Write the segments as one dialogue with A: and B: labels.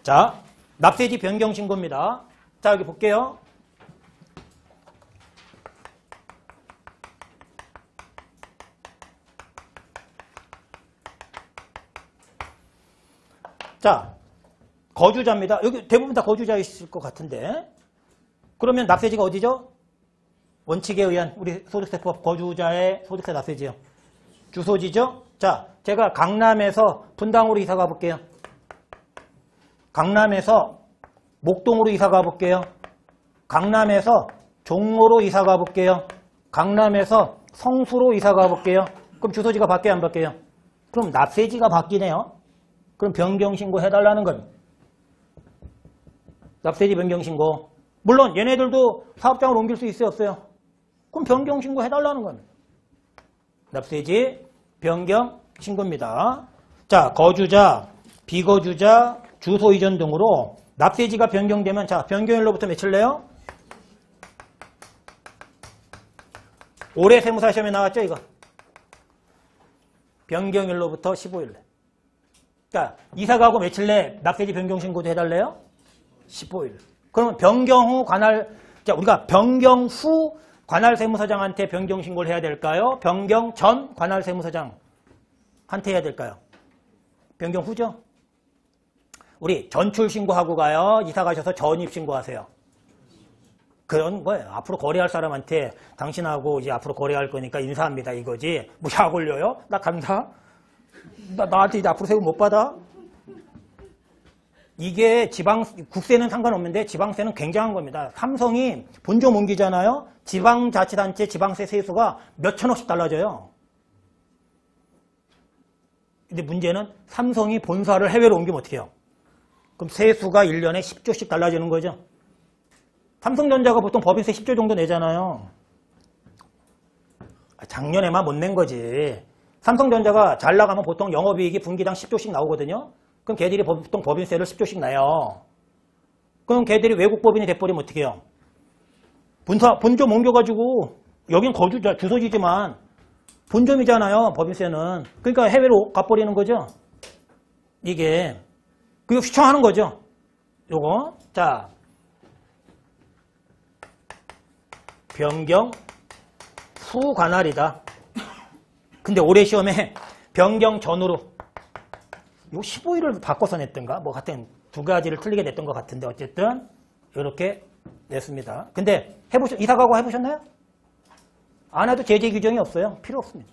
A: 자, 납세지 변경 신고입니다. 자, 여기 볼게요. 자, 거주자입니다. 여기 대부분 다 거주자이실 것 같은데. 그러면 납세지가 어디죠? 원칙에 의한 우리 소득세법 거주자의 소득세 납세지요. 주소지죠? 자, 제가 강남에서 분당으로 이사 가볼게요. 강남에서 목동으로 이사 가볼게요. 강남에서 종로로 이사 가볼게요. 강남에서 성수로 이사 가볼게요. 그럼 주소지가 바뀌어요, 안 바뀌어요? 그럼 납세지가 바뀌네요. 그럼 변경신고 해달라는 건 납세지 변경신고. 물론 얘네들도 사업장을 옮길 수 있어요, 없어요? 그럼 변경신고 해달라는 건 납세지 변경신고입니다. 자, 거주자, 비거주자, 주소 이전 등으로 납세지가 변경되면, 자, 변경일로부터 며칠 내요? 올해 세무사 시험에 나왔죠, 이거? 변경일로부터 15일 내. 그러니까 이사 가고 며칠 내 납세지 변경 신고도 해달래요? 15일. 그러면 변경 후 관할, 자, 우리가 변경 후 관할 세무서장한테 변경 신고를 해야 될까요? 변경 전 관할 세무서장한테 해야 될까요? 변경 후죠? 우리 전출 신고하고 가요? 이사 가셔서 전입 신고하세요? 그런 거예요. 앞으로 거래할 사람한테 당신하고 이제 앞으로 거래할 거니까 인사합니다 이거지. 뭐 약 올려요? 나 간다? 나한테 이제 앞으로 세금 못 받아? 이게 국세는 상관없는데 지방세는 굉장한 겁니다. 삼성이 본점 옮기잖아요. 지방자치단체 지방세 세수가 몇 천억씩 달라져요. 근데 문제는 삼성이 본사를 해외로 옮기면 어떻게 해요? 그럼 세수가 1년에 10조씩 달라지는 거죠. 삼성전자가 보통 법인세 10조 정도 내잖아요. 작년에만 못 낸 거지. 삼성전자가 잘 나가면 보통 영업이익이 분기당 10조씩 나오거든요. 그럼 걔들이 보통 법인세를 10조씩 내요. 그럼 걔들이 외국 법인이 돼버리면 어떻게 해요? 본점 옮겨가지고 여긴 거주자 주소지지만 본점이잖아요, 법인세는. 그러니까 해외로 가버리는 거죠. 이게 그거 휘청하는 거죠. 요거. 자, 변경 후 관할이다. 근데 올해 시험에 변경 전으로 요 15일을 바꿔서 냈던가 뭐 같은 두 가지를 틀리게 냈던 것 같은데 어쨌든 이렇게 냈습니다. 근데 이사 가고 해보셨나요? 안 해도 제재 규정이 없어요. 필요 없습니다.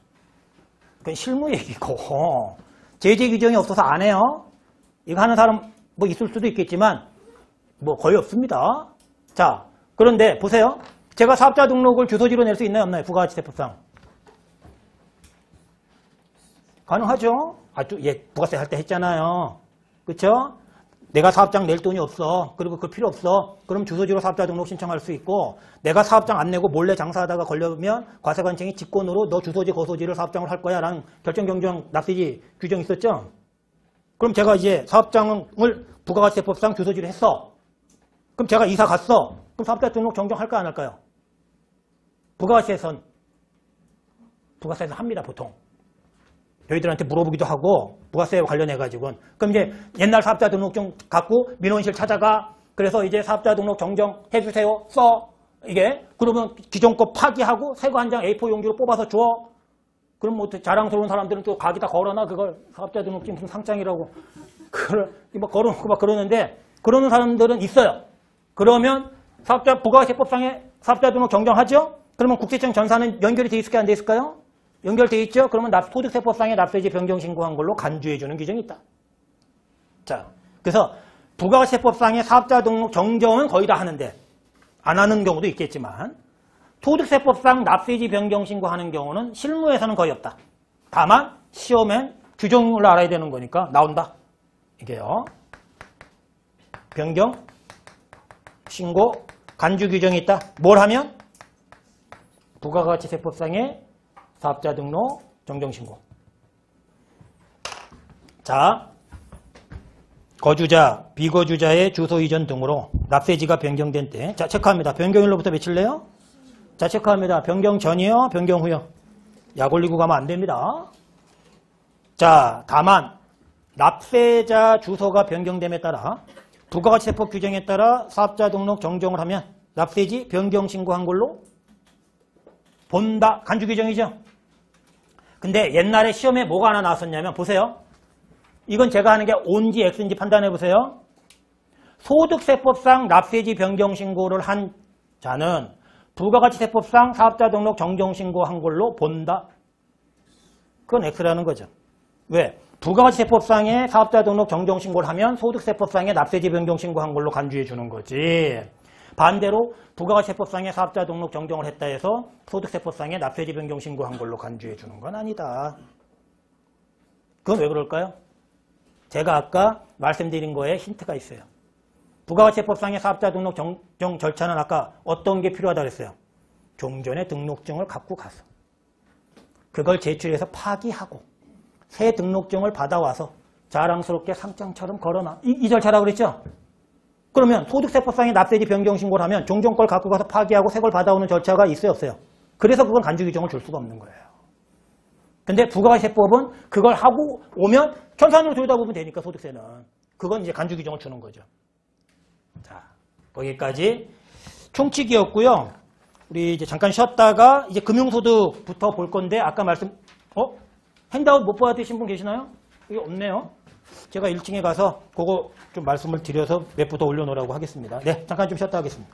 A: 그건 실무 얘기고 제재 규정이 없어서 안 해요. 이거 하는 사람 뭐 있을 수도 있겠지만 뭐 거의 없습니다. 자, 그런데 보세요. 제가 사업자 등록을 주소지로 낼 수 있나요, 없나요? 부가가치세법상. 가능하죠? 부가세 할 때 했잖아요. 그쵸? 내가 사업장 낼 돈이 없어. 그리고 그 필요 없어. 그럼 주소지로 사업자 등록 신청할 수 있고, 내가 사업장 안 내고 몰래 장사하다가 걸려면 과세관청이 직권으로 너 주소지 거소지를 사업장을 할 거야 라는 결정경정 납세지 규정이 있었죠? 그럼 제가 이제 사업장을 부가가치세법상 주소지로 했어. 그럼 제가 이사 갔어. 그럼 사업자 등록 정정할까요, 안 할까요? 부가세에선 합니다, 보통. 저희들한테 물어보기도 하고 부가세와 관련해가지고는. 그럼 이제 옛날 사업자 등록증 갖고 민원실 찾아가. 그래서 이제 사업자 등록 정정해주세요. 써. 이게. 그러면 기존 거 파기하고 새 거 한 장 A4 용지로 뽑아서 줘. 그럼 뭐 자랑스러운 사람들은 또 가기다 걸어놔. 그걸 사업자 등록증 무슨 상장이라고. 뭐 걸어놓고 막 그러는데 그러는 사람들은 있어요. 그러면 부가세법상에 사업자 등록 정정하죠? 그러면 국세청 전사는 연결이 돼 있을까요? 안 돼 있을까요? 연결돼 있죠? 그러면 소득세법상의 납세지 변경 신고한 걸로 간주해주는 규정이 있다. 자, 그래서 부가세법상의 사업자 등록 정정은 거의 다 하는데 안 하는 경우도 있겠지만 소득세법상 납세지 변경 신고하는 경우는 실무에서는 거의 없다. 다만 시험엔 규정을 알아야 되는 거니까 나온다. 이게요. 변경 신고 간주 규정이 있다. 뭘 하면? 부가가치세법상의 사업자 등록 정정신고. 자, 거주자, 비거주자의 주소 이전 등으로 납세지가 변경된 때. 자, 체크합니다. 변경일로부터 며칠 내요? 자, 체크합니다. 변경 전이요? 변경 후요? 약 올리고 가면 안 됩니다. 자, 다만 납세자 주소가 변경됨에 따라 부가가치세법 규정에 따라 사업자 등록 정정을 하면 납세지 변경 신고한 걸로 본다. 간주 규정이죠. 근데 옛날에 시험에 뭐가 하나 나왔었냐면 보세요. 이건 제가 하는 게 O인지 X인지 판단해 보세요. 소득세법상 납세지 변경 신고를 한 자는 부가가치세법상 사업자 등록 정정 신고한 걸로 본다. 그건 X라는 거죠. 왜? 부가가치세법상의 사업자 등록 정정 신고를 하면 소득세법상의 납세지 변경 신고한 걸로 간주해 주는 거지. 반대로 부가가치세법상의 사업자 등록 정정을 했다 해서 소득세법상의 납세지 변경 신고한 걸로 간주해 주는 건 아니다. 그건 왜 그럴까요? 제가 아까 말씀드린 거에 힌트가 있어요. 부가가치세법상의 사업자 등록 정정 절차는 아까 어떤 게 필요하다고 했어요? 종전의 등록증을 갖고 가서 그걸 제출해서 파기하고 새 등록증을 받아와서 자랑스럽게 상장처럼 걸어놔. 이 절차라고 그랬죠? 그러면 소득세법상의 납세지 변경 신고를 하면 종전 걸 갖고 가서 파기하고 새 걸 받아오는 절차가 있어요, 없어요? 그래서 그건 간주 규정을 줄 수가 없는 거예요. 근데 부가가치세법은 그걸 하고 오면 천산으로 들여다보면 되니까 소득세는. 그건 이제 간주 규정을 주는 거죠. 자, 거기까지 총칙이었고요. 우리 이제 잠깐 쉬었다가 이제 금융소득부터 볼 건데 아까 핸드아웃 못 받으신 분 계시나요? 이게 없네요. 제가 1층에 가서 그거 좀 말씀을 드려서 몇 부 더 올려놓으라고 하겠습니다. 네, 잠깐 좀 쉬었다 하겠습니다.